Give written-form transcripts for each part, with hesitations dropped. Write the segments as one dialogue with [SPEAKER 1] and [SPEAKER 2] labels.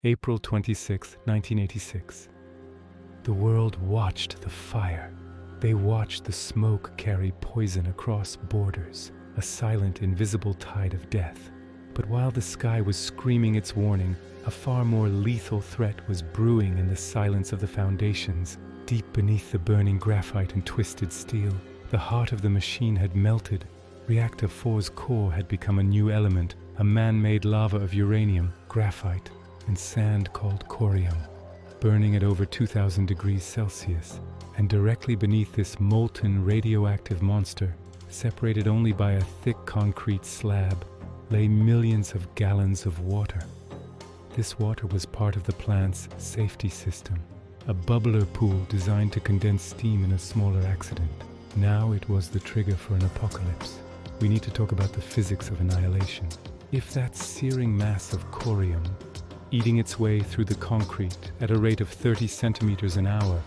[SPEAKER 1] April 26, 1986. The world watched the fire. They watched the smoke carry poison across borders, a silent, invisible tide of death. But while the sky was screaming its warning, a far more lethal threat was brewing in the silence of the foundations. Deep beneath the burning graphite and twisted steel, the heart of the machine had melted. Reactor 4's core had become a new element, a man-made lava of uranium, graphite, and sand called corium, burning at over 2,000 degrees Celsius. And directly beneath this molten radioactive monster, separated only by a thick concrete slab, lay millions of gallons of water. This water was part of the plant's safety system, a bubbler pool designed to condense steam in a smaller accident. Now it was the trigger for an apocalypse. We need to talk about the physics of annihilation. If that searing mass of corium, eating its way through the concrete at a rate of 30 centimeters an hour,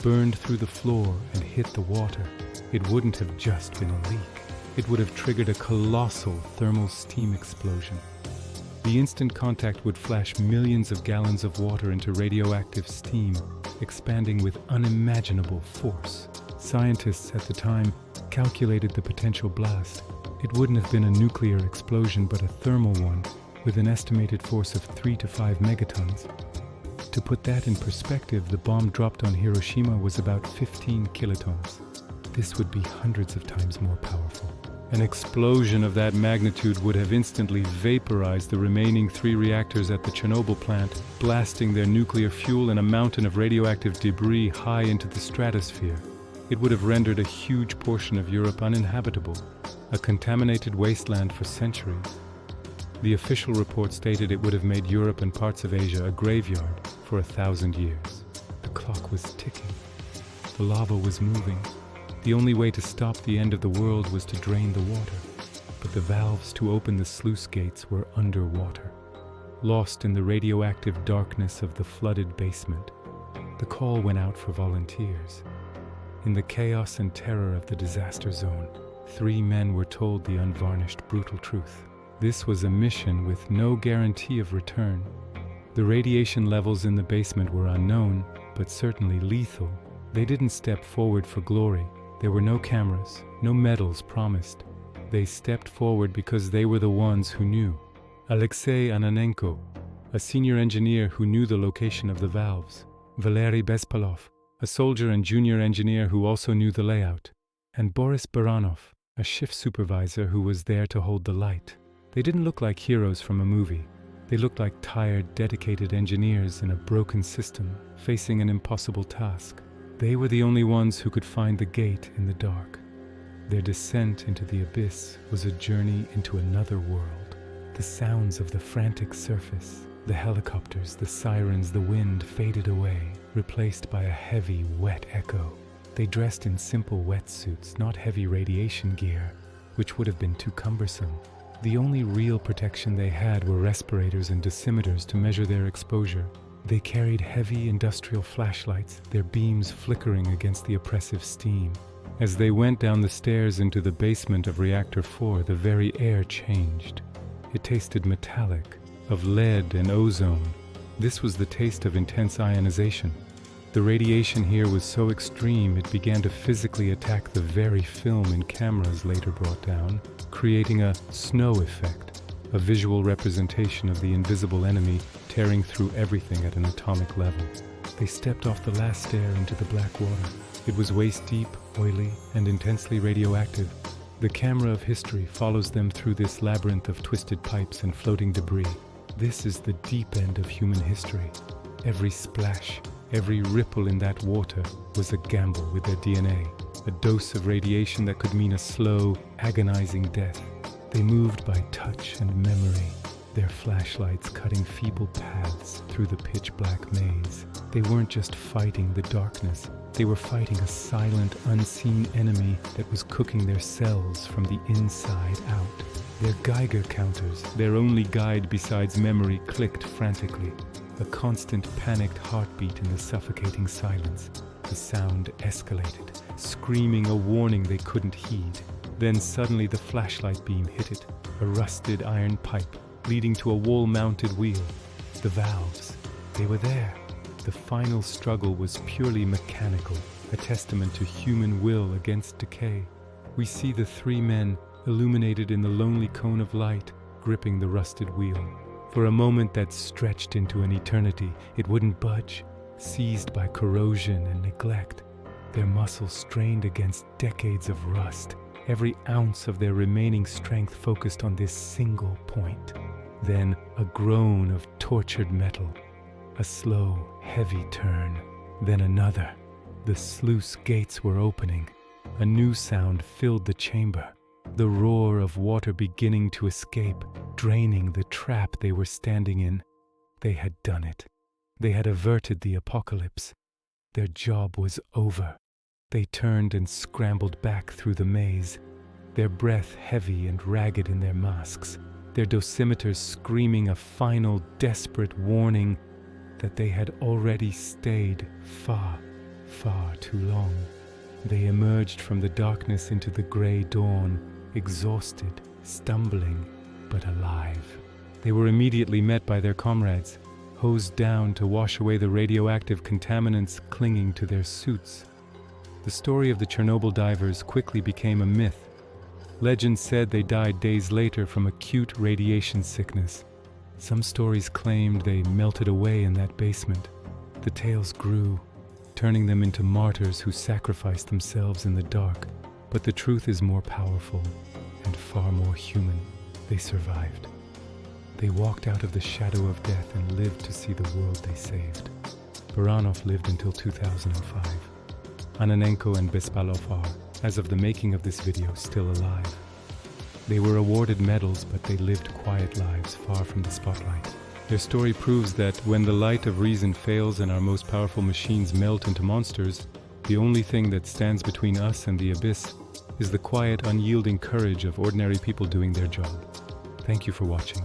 [SPEAKER 1] burned through the floor and hit the water, it wouldn't have just been a leak. It would have triggered a colossal thermal steam explosion. The instant contact would flash millions of gallons of water into radioactive steam, expanding with unimaginable force. Scientists at the time calculated the potential blast. It wouldn't have been a nuclear explosion, but a thermal one, with an estimated force of 3 to 5 megatons. To put that in perspective, the bomb dropped on Hiroshima was about 15 kilotons. This would be hundreds of times more powerful. An explosion of that magnitude would have instantly vaporized the remaining 3 reactors at the Chernobyl plant, blasting their nuclear fuel in a mountain of radioactive debris high into the stratosphere. It would have rendered a huge portion of Europe uninhabitable, a contaminated wasteland for centuries. The official report stated it would have made Europe and parts of Asia a graveyard for 1,000 years. The clock was ticking. The lava was moving. The only way to stop the end of the world was to drain the water. But the valves to open the sluice gates were underwater, lost in the radioactive darkness of the flooded basement. The call went out for volunteers. In the chaos and terror of the disaster zone, 3 men were told the unvarnished, brutal truth. This was a mission with no guarantee of return. The radiation levels in the basement were unknown, but certainly lethal. They didn't step forward for glory. There were no cameras, no medals promised. They stepped forward because they were the ones who knew. Alexei Ananenko, a senior engineer who knew the location of the valves. Valeri Bezpalov, a soldier and junior engineer who also knew the layout. And Boris Baranov, a shift supervisor who was there to hold the light. They didn't look like heroes from a movie. They looked like tired, dedicated engineers in a broken system, facing an impossible task. They were the only ones who could find the gate in the dark. Their descent into the abyss was a journey into another world. The sounds of the frantic surface, the helicopters, the sirens, the wind faded away, replaced by a heavy, wet echo. They dressed in simple wetsuits, not heavy radiation gear, which would have been too cumbersome. The only real protection they had were respirators and dosimeters to measure their exposure. They carried heavy industrial flashlights, their beams flickering against the oppressive steam. As they went down the stairs into the basement of Reactor 4, the very air changed. It tasted metallic, of lead and ozone. This was the taste of intense ionization. The radiation here was so extreme it began to physically attack the very film in cameras later brought down, creating a snow effect, a visual representation of the invisible enemy tearing through everything at an atomic level. They stepped off the last stair into the black water. It was waist-deep, oily, and intensely radioactive. The camera of history follows them through this labyrinth of twisted pipes and floating debris. This is the deep end of human history. Every splash, every ripple in that water was a gamble with their DNA, a dose of radiation that could mean a slow, agonizing death. They moved by touch and memory, their flashlights cutting feeble paths through the pitch-black maze. They weren't just fighting the darkness, they were fighting a silent, unseen enemy that was cooking their cells from the inside out. Their Geiger counters, their only guide besides memory, clicked frantically. A constant panicked heartbeat in the suffocating silence. The sound escalated, screaming a warning they couldn't heed. Then suddenly the flashlight beam hit it, a rusted iron pipe leading to a wall-mounted wheel. The valves, they were there. The final struggle was purely mechanical, a testament to human will against decay. We see the three men, illuminated in the lonely cone of light, gripping the rusted wheel. For a moment that stretched into an eternity, it wouldn't budge, seized by corrosion and neglect. Their muscles strained against decades of rust, every ounce of their remaining strength focused on this single point. Then a groan of tortured metal, a slow, heavy turn, then another. The sluice gates were opening. A new sound filled the chamber, the roar of water beginning to escape, draining the trap they were standing in. They had done it. They had averted the apocalypse. Their job was over. They turned and scrambled back through the maze, their breath heavy and ragged in their masks, their dosimeters screaming a final, desperate warning that they had already stayed far, far too long. They emerged from the darkness into the gray dawn, exhausted, stumbling, but alive. They were immediately met by their comrades, hosed down to wash away the radioactive contaminants clinging to their suits. The story of the Chernobyl divers quickly became a myth. Legend said they died days later from acute radiation sickness. Some stories claimed they melted away in that basement. The tales grew, turning them into martyrs who sacrificed themselves in the dark. But the truth is more powerful and far more human. They survived. They walked out of the shadow of death and lived to see the world they saved. Baranov lived until 2005. Ananenko and Bezpalov are, as of the making of this video, still alive. They were awarded medals, but they lived quiet lives far from the spotlight. Their story proves that when the light of reason fails and our most powerful machines melt into monsters, the only thing that stands between us and the abyss is the quiet, unyielding courage of ordinary people doing their job. Thank you for watching.